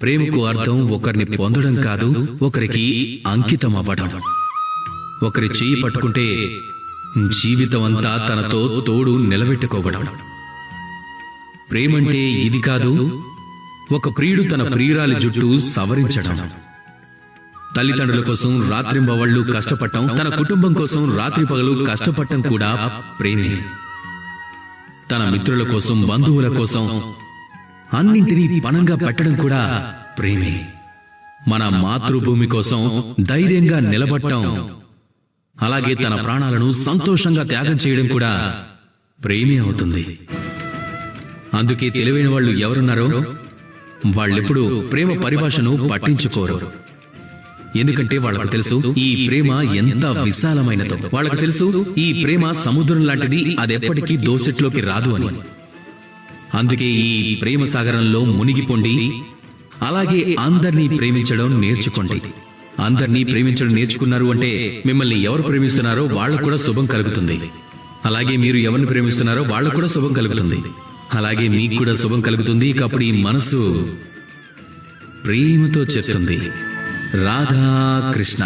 ప్రేమకు అర్థం ఒకరిని పొందడం కాదు, ఒకరికి అంకితం అవ్వడం. ఒకరి చెయ్యి పట్టుకుంటే జీవితం అంతా తనతో తోడు నిలబెట్టుకోవడం. ప్రేమంటే ఇది కాదు, ఒక ప్రియుడు తన ప్రియురాలి జుట్టు సవరించడం. తల్లిదండ్రుల కోసం రాత్రింబవళ్లు కష్టపడటం, తన కుటుంబం కోసం రాత్రి పగలు కష్టపడటం కూడా ప్రేమే. తన మిత్రుల కోసం, బంధువుల కోసం అన్నింటినీ పణంగా పెట్టడం కూడా ప్రేమే. మన మాతృభూమి కోసం ధైర్యంగా నిలబడటం, అలాగే తన ప్రాణాలను సంతోషంగా త్యాగం చేయడం కూడా ప్రేమే అవుతుంది. అందుకే తెలివైన వాళ్ళు ఎవరున్నారో వాళ్ళెప్పుడు ప్రేమ పరిభాషను పట్టించుకోరు. ఎందుకంటే వాళ్ళకు తెలుసు ఈ ప్రేమ ఎంత విశాలమైనదో. వాళ్ళకు తెలుసు ఈ ప్రేమ సముద్రం లాంటిది, అదెప్పటికీ దోసెట్లోకి రాదు అని. అందుకే ఈ ప్రేమ సాగరంలో మునిగిపోండి, అలాగే అందర్నీ ప్రేమించడం నేర్చుకోండి. అందర్నీ ప్రేమించడం నేర్చుకున్నారు అంటే మిమ్మల్ని ఎవరు ప్రేమిస్తున్నారో వాళ్ళకు కూడా శుభం కలుగుతుంది. అలాగే మీరు ఎవరిని ప్రేమిస్తున్నారో వాళ్ళకు కూడా శుభం కలుగుతుంది. అలాగే మీకు కూడా శుభం కలుగుతుంది. అప్పుడు ఈ మనసు ప్రేమతో చెప్తుంది, రాధా కృష్ణ.